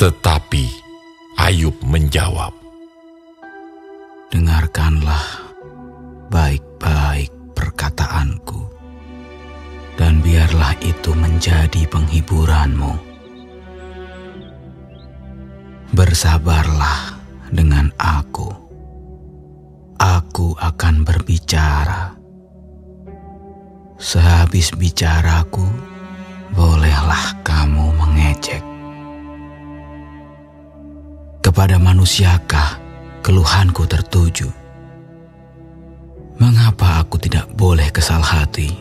Tetapi Ayub menjawab, dengarkanlah baik-baik perkataanku, dan biarlah itu menjadi penghiburanmu. Bersabarlah dengan aku akan berbicara. Sehabis bicaraku, bolehlah kamu mengejek. Kepada manusiakah keluhanku tertuju? Mengapa aku tidak boleh kesal hati?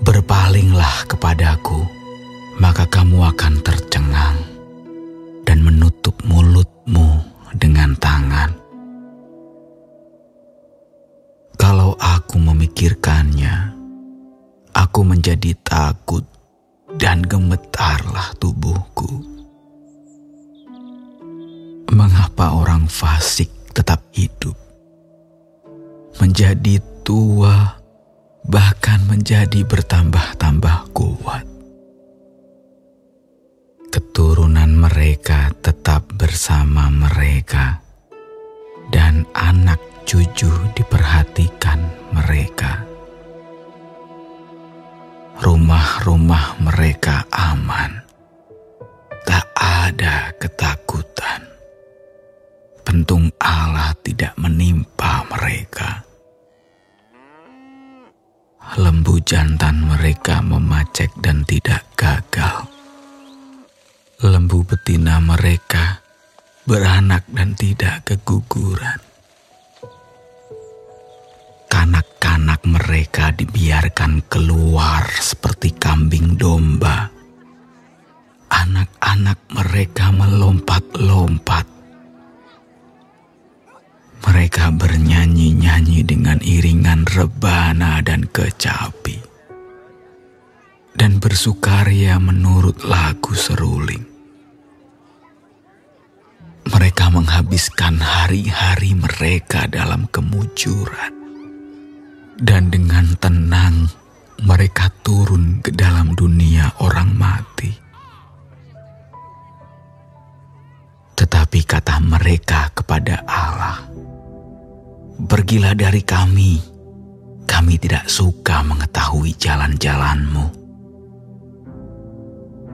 Berpalinglah kepadaku, maka kamu akan tercengang, dan menutup mulutmu dengan tangan. Kalau aku memikirkannya, aku menjadi takut dan gemetarlah tubuhku. Mengapa orang fasik tetap hidup, menjadi tua, bahkan menjadi bertambah-tambah kuat? Keturunan mereka tetap bersama mereka, dan anak cucu diperhatikan mereka. Rumah-rumah mereka aman, tak ada ketakutan. Pentung Allah tidak menimpa mereka. Lembu jantan mereka memacek dan tidak gagal. Lembu betina mereka beranak dan tidak keguguran. Kanak-kanak mereka dibiarkan keluar seperti kambing domba. Anak-anak mereka melompat-lompat. Mereka bernyanyi-nyanyi dengan iringan rebana dan kecapi, dan bersukaria menurut lagu seruling. Mereka menghabiskan hari-hari mereka dalam kemujuran, dan dengan tenang mereka turun ke dalam dunia orang mati. Tetapi kata mereka kepada Allah, pergilah dari kami, kami tidak suka mengetahui jalan-jalan-Mu.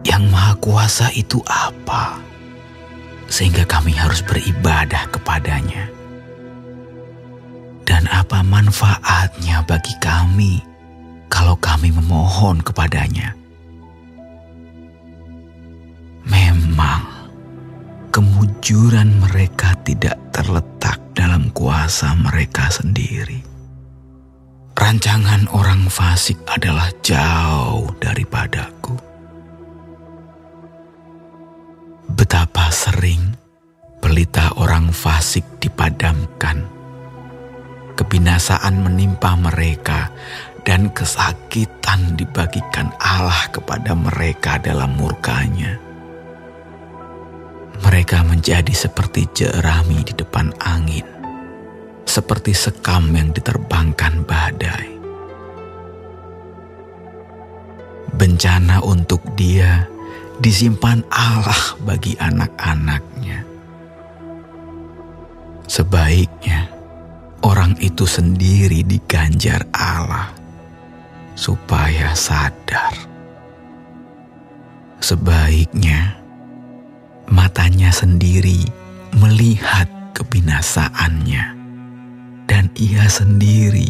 Yang Maha Kuasa itu apa, sehingga kami harus beribadah kepadanya? Dan apa manfaatnya bagi kami kalau kami memohon kepadanya? Memang kemujuran mereka tidak terletak dalam kuasa mereka sendiri. Rancangan orang fasik adalah jauh daripadaku. Betapa sering pelita orang fasik dipadamkan. Kebinasaan menimpa mereka dan kesakitan dibagikan Allah kepada mereka dalam murka-Nya. Mereka menjadi seperti jerami di depan angin, seperti sekam yang diterbangkan badai. Bencana untuk dia disimpan Allah bagi anak-anak-Nya. Sebaiknya orang itu sendiri diganjar Allah supaya sadar. Sebaiknya matanya sendiri melihat kebinasaannya, dan ia sendiri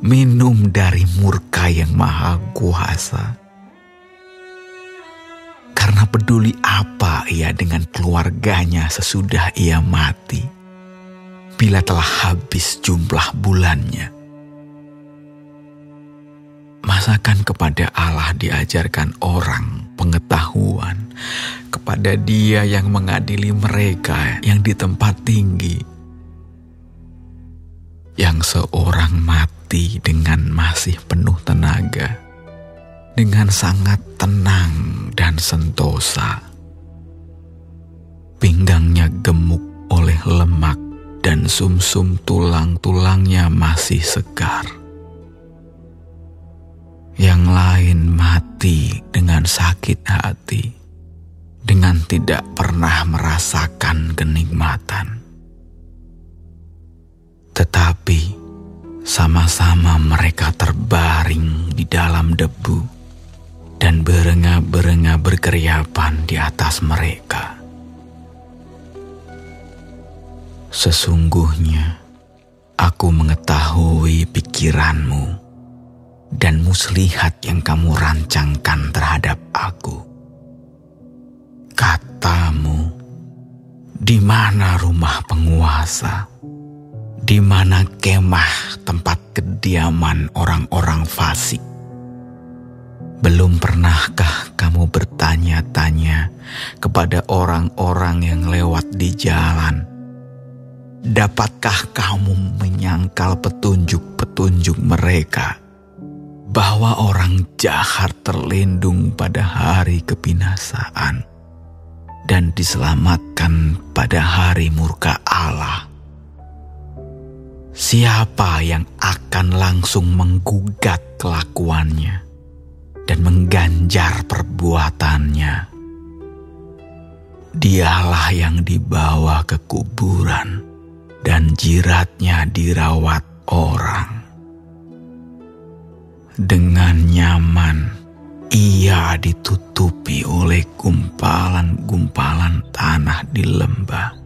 minum dari murka yang Maha Kuasa. Karena peduli apa ia dengan keluarganya sesudah ia mati, bila telah habis jumlah bulannya? Masakan kepada Allah diajarkan orang pengetahuan, kepada Dia yang mengadili mereka yang di tempat tinggi, yang seorang mati dengan masih penuh tenaga, dengan sangat tenang dan sentosa. Pinggangnya gemuk oleh lemak dan sumsum tulang-tulangnya masih segar. Yang lain mati dengan sakit hati, tidak pernah merasakan kenikmatan. Tetapi sama-sama mereka terbaring di dalam debu dan berenga-berenga berkeriapan di atas mereka. Sesungguhnya aku mengetahui pikiranmu dan muslihat yang kamu rancangkan terhadap aku. Katamu, di mana rumah penguasa? Di mana kemah tempat kediaman orang-orang fasik? Belum pernahkah kamu bertanya-tanya kepada orang-orang yang lewat di jalan? Dapatkah kamu menyangkal petunjuk-petunjuk mereka bahwa orang jahat terlindung pada hari kebinasaan dan diselamatkan pada hari murka Allah? Siapa yang akan langsung menggugat kelakuannya dan mengganjar perbuatannya? Dialah yang dibawa ke kuburan dan jiratnya dirawat orang. Dengan nyaman, ia ditutupi oleh gumpalan-gumpalan tanah di lembah.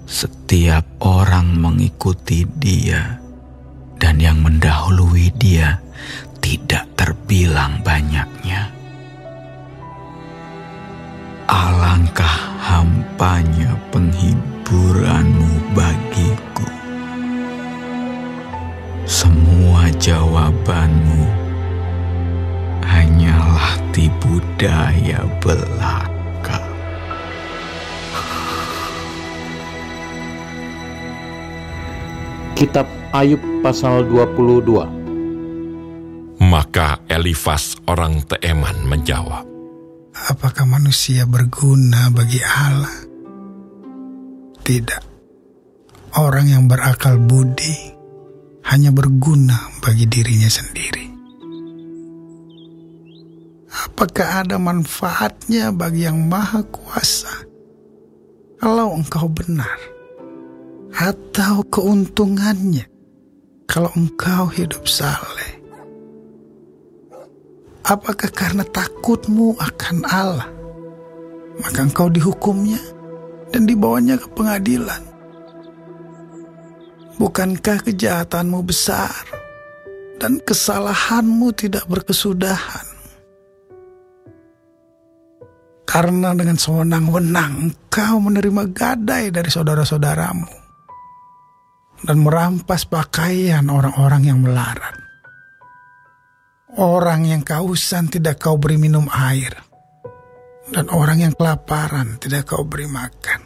Setiap orang mengikuti dia, dan yang mendahului dia tidak terbilang banyaknya. Alangkah hampanya penghiburanmu bagiku. Semua jawabanmu hanyalah tipu daya belaka. Kitab Ayub pasal 22. Maka Elifas orang Teeman menjawab, apakah manusia berguna bagi Allah? Tidak. Orang yang berakal budi hanya berguna bagi dirinya sendiri. Apakah ada manfaatnya bagi Yang Maha Kuasa kalau engkau benar? Atau keuntungannya kalau engkau hidup saleh? Apakah karena takutmu akan Allah maka engkau dihukumnya dan dibawanya ke pengadilan? Bukankah kejahatanmu besar dan kesalahanmu tidak berkesudahan? Karena dengan sewenang-wenang engkau menerima gadai dari saudara-saudaramu dan merampas pakaian orang-orang yang melarat. Orang yang kehausan tidak kau beri minum air, dan orang yang kelaparan tidak kau beri makan.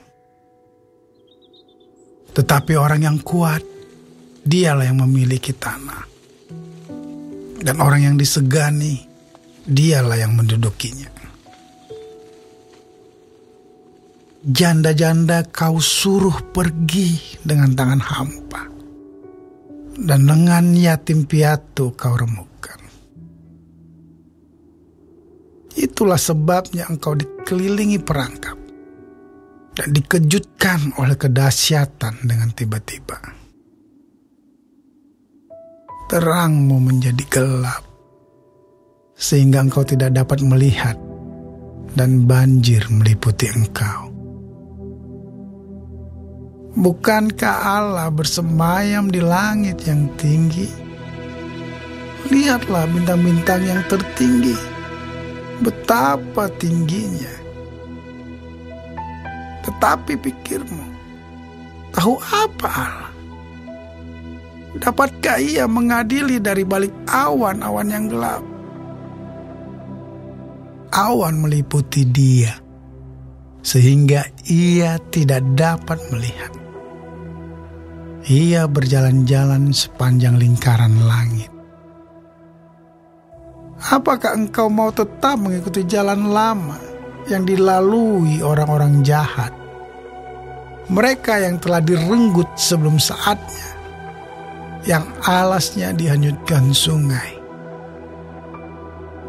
Tetapi orang yang kuat, dialah yang memiliki tanah. Dan orang yang disegani, dialah yang mendudukinya. Janda-janda kau suruh pergi dengan tangan hampa, dan lengan yatim piatu kau remukkan. Itulah sebabnya engkau dikelilingi perangkap dan dikejutkan oleh kedahsyatan dengan tiba-tiba. Terangmu menjadi gelap, sehingga engkau tidak dapat melihat, dan banjir meliputi engkau. Bukankah Allah bersemayam di langit yang tinggi? Lihatlah bintang-bintang yang tertinggi, betapa tingginya. Tetapi pikirmu, tahu apa Allah? Dapatkah ia mengadili dari balik awan-awan yang gelap? Awan meliputi dia, sehingga ia tidak dapat melihat. Ia berjalan-jalan sepanjang lingkaran langit. Apakah engkau mau tetap mengikuti jalan lama yang dilalui orang-orang jahat? Mereka yang telah direnggut sebelum saatnya, yang alasnya dihanyutkan sungai.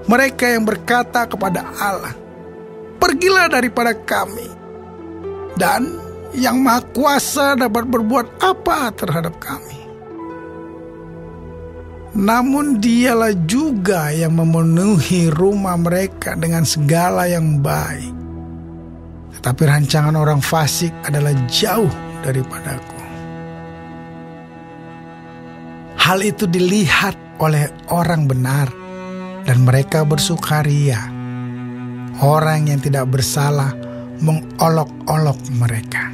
Mereka yang berkata kepada Allah, pergilah daripada kami. Dan yang Maha Kuasa dapat berbuat apa terhadap kami? Namun dialah juga yang memenuhi rumah mereka dengan segala yang baik. Tetapi rancangan orang fasik adalah jauh daripadaku. Hal itu dilihat oleh orang benar, dan mereka bersukaria. Orang yang tidak bersalah mengolok-olok mereka.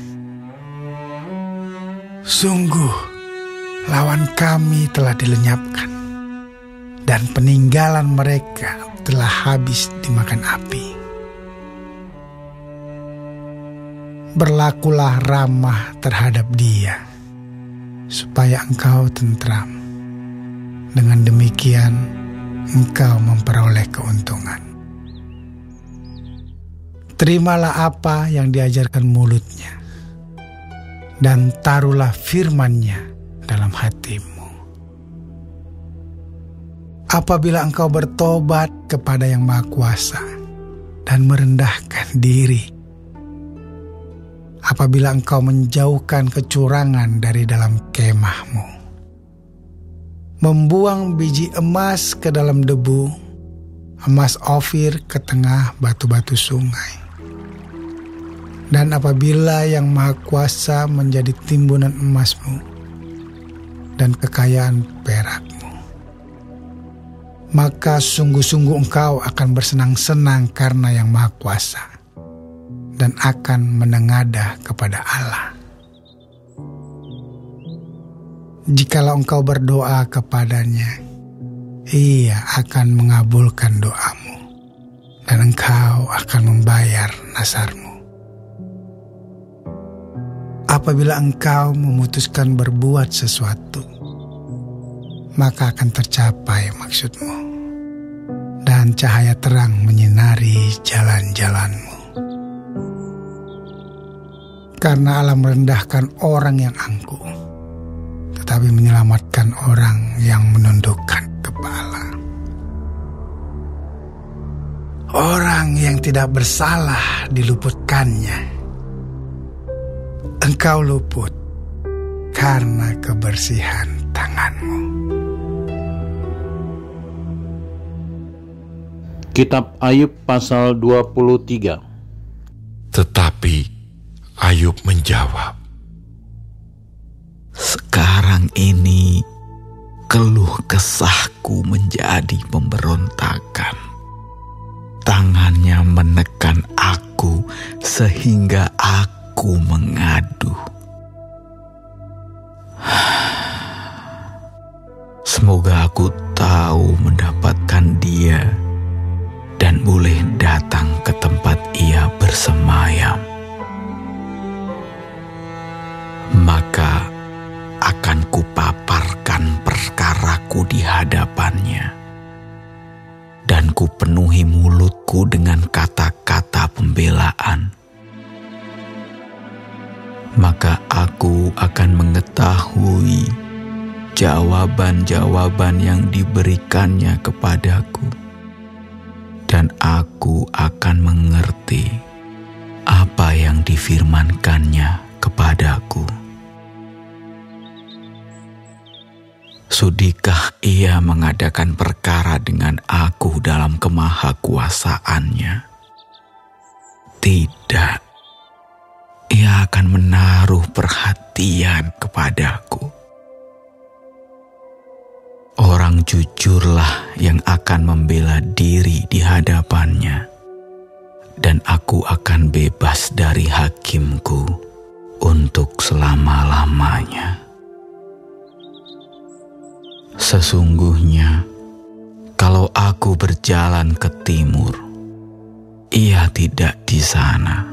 Sungguh, lawan kami telah dilenyapkan, dan peninggalan mereka telah habis dimakan api. Berlakulah ramah terhadap dia, supaya engkau tentram. Dengan demikian, engkau memperoleh keuntungan. Terimalah apa yang diajarkan mulutnya, dan taruhlah firman-Nya dalam hatimu. Apabila engkau bertobat kepada Yang Maha Kuasa dan merendahkan diri, apabila engkau menjauhkan kecurangan dari dalam kemahmu, membuang biji emas ke dalam debu, emas Ofir ke tengah batu-batu sungai. Dan apabila Yang Maha Kuasa menjadi timbunan emasmu dan kekayaan perakmu, maka sungguh-sungguh engkau akan bersenang-senang karena Yang Maha Kuasa dan akan menengadah kepada Allah. Jikalau engkau berdoa kepadanya, Ia akan mengabulkan doamu, dan engkau akan membayar nasarmu. Apabila engkau memutuskan berbuat sesuatu, maka akan tercapai maksudmu, dan cahaya terang menyinari jalan-jalanmu. Karena Allah merendahkan orang yang angkuh, tetapi menyelamatkan orang yang menundukkan kepala. Orang yang tidak bersalah diluputkannya. Engkau luput karena kebersihan tanganmu. Kitab Ayub pasal 23. Tetapi Ayub menjawab, Sekarang ini keluh kesahku menjadi pemberontakan. Tangannya menekan aku sehingga aku mengadu. Semoga aku tahu mendapatkan dia dan boleh datang ke tempat ia bersemayam. Maka akan kupaparkan perkaraku di hadapannya, dan kupenuhi mulutku dengan kata-kata pembelaan. Maka aku akan mengetahui jawaban-jawaban yang diberikannya kepadaku, dan aku akan mengerti apa yang difirmankannya kepadaku. Sudikah ia mengadakan perkara dengan aku dalam kemahakuasaannya? Tidak. Ia akan menaruh perhatian kepadaku. Orang jujurlah yang akan membela diri di hadapannya, dan aku akan bebas dari hakimku untuk selama-lamanya. Sesungguhnya, kalau aku berjalan ke timur, ia tidak di sana,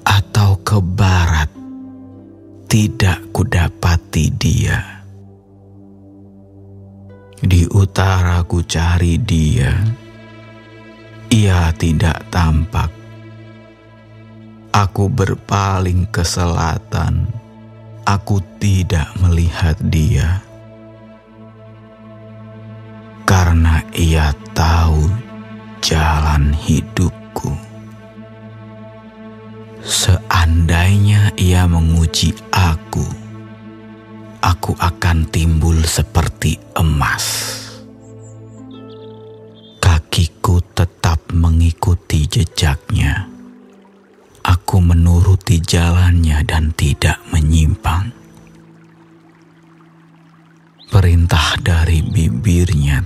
atau ke barat, tidak kudapati dia. Di utara ku cari dia, ia tidak tampak. Aku berpaling ke selatan, aku tidak melihat dia. Karena ia tahu jalan hidup hatiku. Seandainya ia menguji aku akan timbul seperti emas. Kakiku tetap mengikuti jejaknya. Aku menuruti jalannya dan tidak menyimpang. Perintah dari bibirnya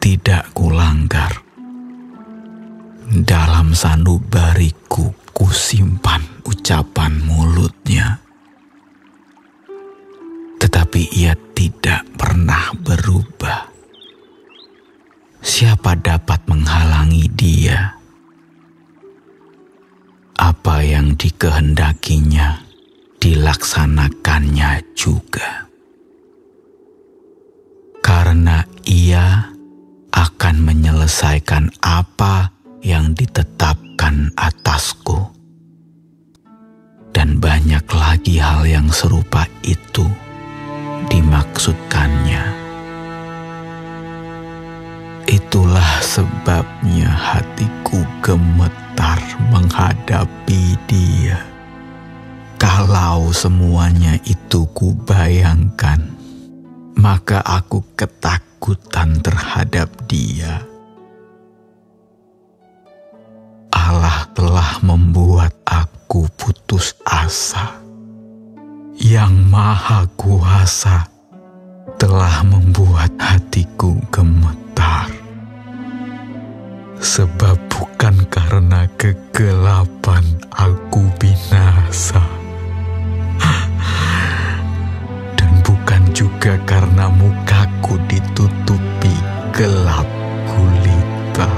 tidak kulanggar. Dalam sanubariku kusimpan ucapan mulutnya. Tetapi ia tidak pernah berubah. Siapa dapat menghalangi dia? Apa yang dikehendakinya dilaksanakannya juga. Karena ia akan menyelesaikan apa yang ditetapkan atasku. Dan banyak lagi hal yang serupa itu dimaksudkannya. Itulah sebabnya hatiku gemetar menghadapi dia. Kalau semuanya itu kubayangkan, maka aku ketakutan terhadap dia. Allah telah membuat aku putus asa. Yang Maha Kuasa telah membuat hatiku gemetar. Sebab bukan karena kegelapan aku binasa, dan bukan juga karena mukaku ditutupi gelap gulita.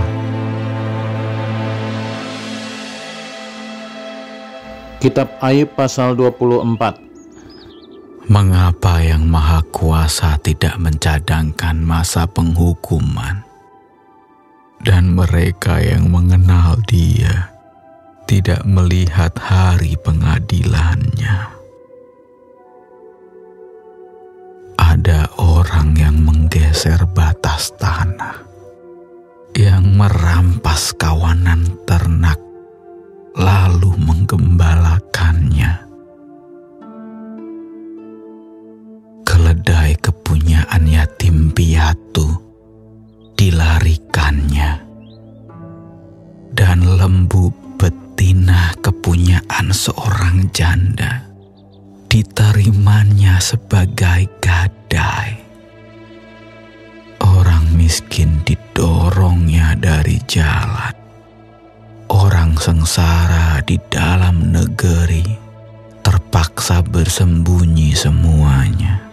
Kitab Ayub pasal 24. Mengapa Yang Maha Kuasa tidak mencadangkan masa penghukuman? Dan mereka yang mengenal Dia tidak melihat hari pengadilannya. Ada orang yang menggeser batas tanah, yang merampas kawanan ternak, lalu menggembalakannya. Keledai kepunyaan yatim piatu dilarikannya, dan lembu betina kepunyaan seorang janda diterimanya sebagai gadai. Orang miskin didorongnya dari jalan. Orang sengsara di dalam negeri terpaksa bersembunyi semuanya.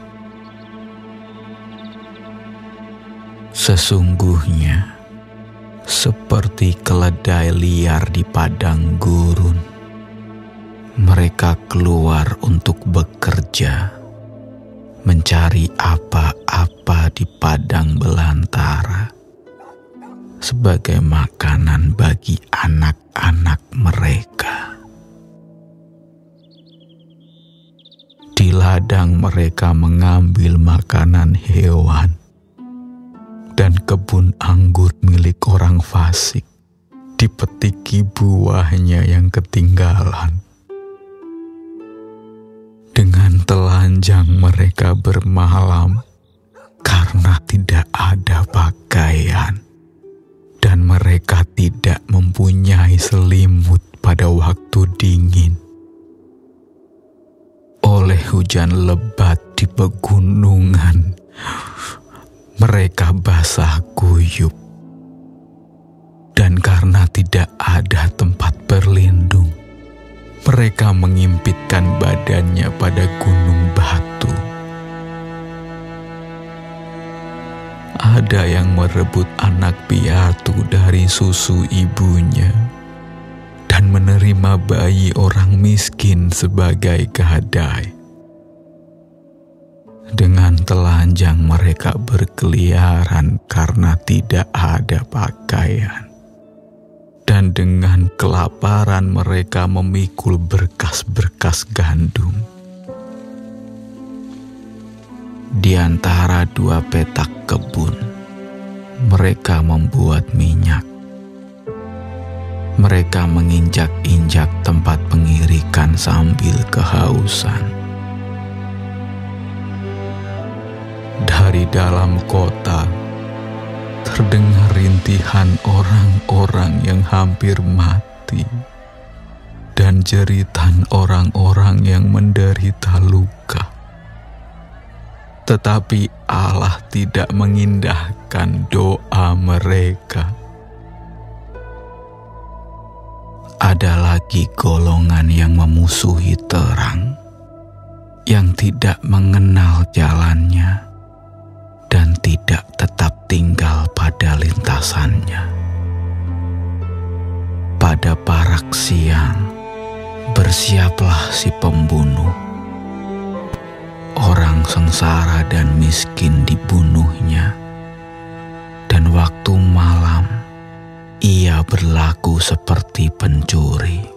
Sesungguhnya, seperti keledai liar di padang gurun, mereka keluar untuk bekerja, mencari apa-apa di padang belantara, sebagai makanan bagi anak-anak mereka. Di ladang mereka mengambil makanan hewan, dan kebun anggur milik orang fasik dipetiki buahnya yang ketinggalan. Dengan telanjang mereka bermalam karena tidak ada pakaian, dan mereka tidak mempunyai selimut pada waktu dingin. Oleh hujan lebat di pegunungan, mereka basah kuyup, dan karena tidak ada tempat berlindung, mereka mengimpitkan badannya pada gunung batu. Ada yang merebut anak piatu dari susu ibunya, dan menerima bayi orang miskin sebagai gadai. Dengan telanjang mereka berkeliaran karena tidak ada pakaian. Dan dengan kelaparan mereka memikul berkas-berkas gandum. Di antara dua petak kebun, mereka membuat minyak. Mereka menginjak-injak tempat pengirikan sambil kehausan. Dari dalam kota terdengar rintihan orang-orang yang hampir mati dan jeritan orang-orang yang menderita luka. Tetapi Allah tidak mengindahkan doa mereka. Ada lagi golongan yang memusuhi terang, yang tidak mengenal jalannya dan tidak tetap tinggal pada lintasannya. Pada parak siang, bersiaplah si pembunuh. Orang sengsara dan miskin dibunuhnya, dan waktu malam ia berlaku seperti pencuri.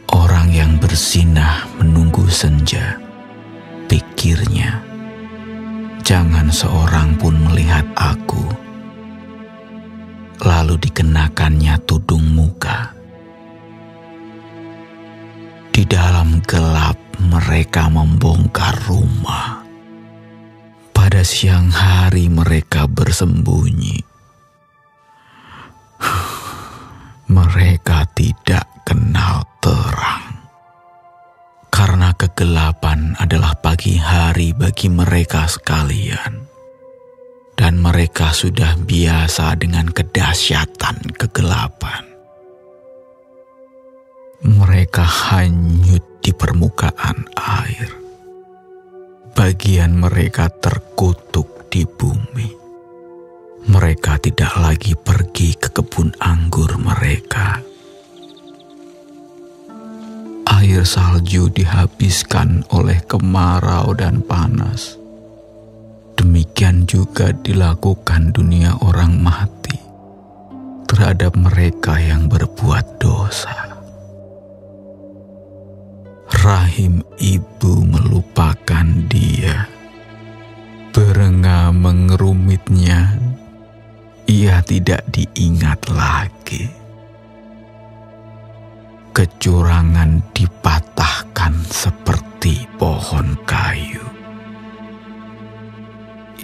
Orang yang berzinah menunggu senja, pikirnya, jangan seorang pun melihat aku. Lalu dikenakannya tudung muka. Di dalam gelap mereka membongkar rumah. Pada siang hari mereka bersembunyi. Mereka tidak kenal terang. Karena kegelapan adalah pagi hari bagi mereka sekalian. Dan mereka sudah biasa dengan kedahsyatan kegelapan. Mereka hanyut di permukaan air. Bagian mereka terkutuk di bumi. Mereka tidak lagi pergi ke kebun anggur mereka. Air salju dihabiskan oleh kemarau dan panas. Demikian juga dilakukan dunia orang mati terhadap mereka yang berbuat dosa. Rahim ibu melupakan dia, berenga mengerumitnya, ia tidak diingat lagi. Kecurangan dipatahkan seperti pohon kayu.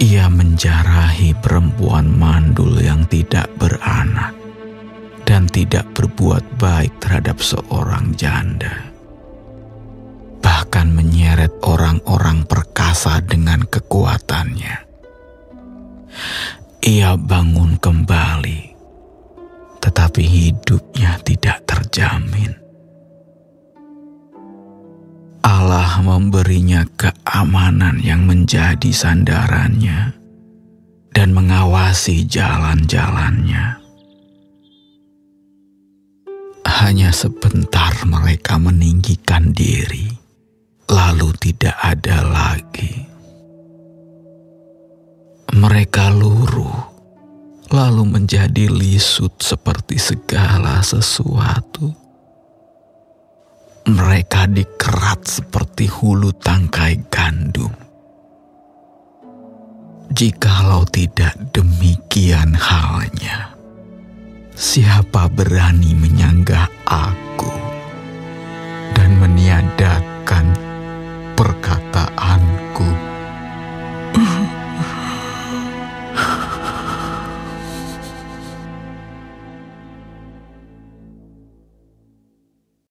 Ia menjarahi perempuan mandul yang tidak beranak dan tidak berbuat baik terhadap seorang janda. Bahkan menyeret orang-orang perkasa dengan kekuatannya. Ia bangun kembali, tetapi hidupnya tidak terjamin. Allah memberinya keamanan yang menjadi sandarannya dan mengawasi jalan-jalannya. Hanya sebentar mereka meninggikan diri, lalu tidak ada lagi. Mereka luruh, lalu menjadi lisut seperti segala sesuatu. Mereka dikerat seperti hulu tangkai gandum. Jikalau tidak demikian halnya, siapa berani menyanggah aku dan meniadakan perkataan